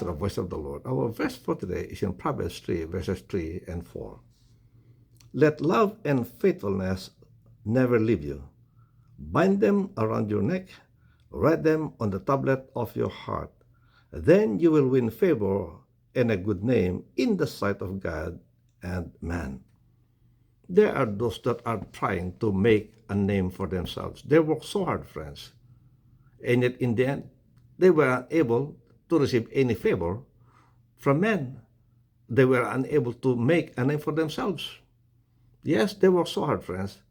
the voice of the Lord. Our verse for today is in Proverbs 3, verses 3 and 4. Let love and faithfulness never leave you. Bind them around your neck, write them on the tablet of your heart. Then you will win favor and a good name in the sight of God and man. There are those that are trying to make a name for themselves. They work so hard, friends. And yet in the end, they were unable to receive any favor from men. They were unable to make a name for themselves. Yes, they worked so hard, friends.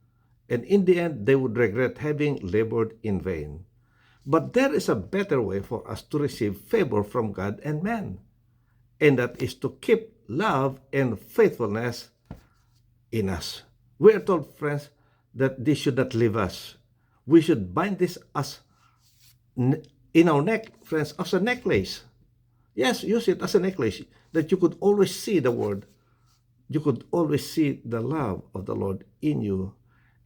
And in the end, they would regret having labored in vain. But there is a better way for us to receive favor from God and man. And that is to keep love and faithfulness in us. We are told, friends, that this should not leave us. We should bind this as in our neck, friends, as a necklace. Yes, use it as a necklace, that you could always see the word. You could always see the love of the Lord in you,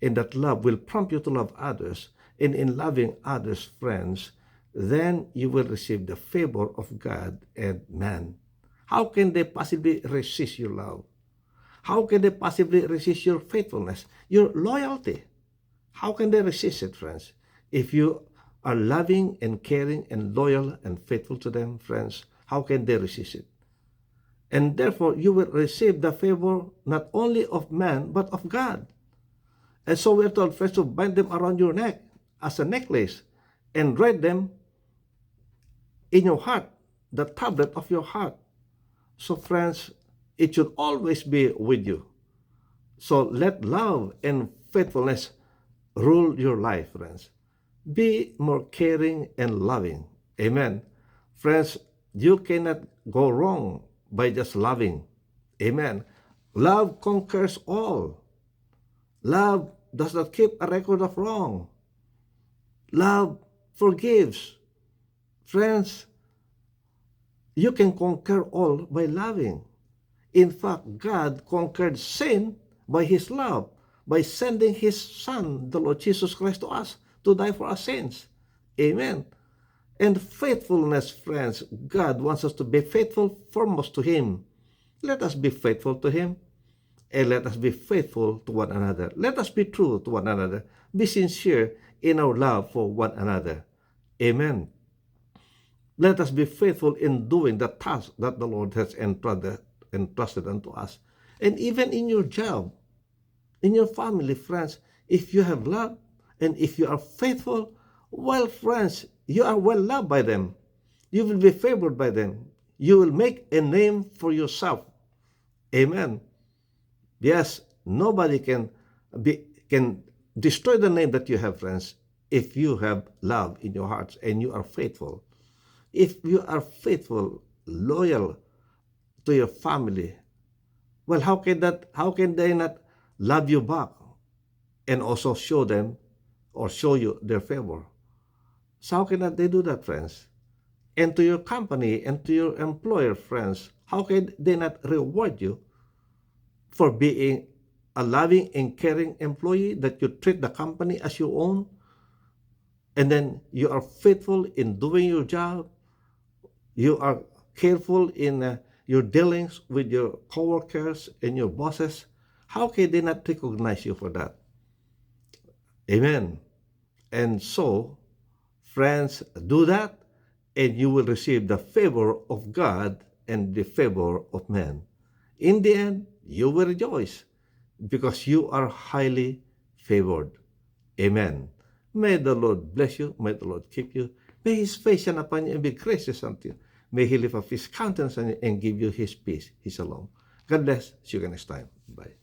and that love will prompt you to love others. And in loving others, friends, then you will receive the favor of God and man. How can they possibly resist your love? How can they possibly resist your faithfulness, your loyalty? How can they resist it, friends? If you are loving and caring and loyal and faithful to them, friends, how can they resist it? And therefore, you will receive the favor not only of man, but of God. And so we are told, friends, to bind them around your neck as a necklace and write them in your heart, the tablet of your heart. So, friends, it should always be with you. So let love and faithfulness rule your life, friends. Be more caring and loving. Amen. Friends, you cannot go wrong by just loving. Amen. Love conquers all. Love does not keep a record of wrong. Love forgives. Friends, you can conquer all by loving. In fact, God conquered sin by His love, by sending His Son, the Lord Jesus Christ, to us to die for our sins. Amen. And faithfulness, friends, God wants us to be faithful foremost to Him. Let us be faithful to Him, and let us be faithful to one another. Let us be true to one another. Be sincere in our love for one another. Amen. Let us be faithful in doing the task that the Lord has entrusted unto us. And even in your job, in your family, friends, if you have love and if you are faithful, well, friends, you are well loved by them. You will be favored by them. You will make a name for yourself. Amen. Yes, nobody can destroy the name that you have, friends, if you have love in your hearts and you are faithful. If you are faithful, loyal to your family, well, how can they not love you back and also show them or show you their favor? So how can they do that, friends? And to your company and to your employer, friends, how can they not reward you for being a loving and caring employee, that you treat the company as your own, and then you are faithful in doing your job, you are careful in your dealings with your coworkers and your bosses? How can they not recognize you for that? Amen. And so, friends, do that, and you will receive the favor of God and the favor of men. In the end, you will rejoice because you are highly favored. Amen. May the Lord bless you. May the Lord keep you. May His face shine upon you and be gracious unto you. May He lift up His countenance on you and give you His peace, His shalom. God bless. See you next time. Bye.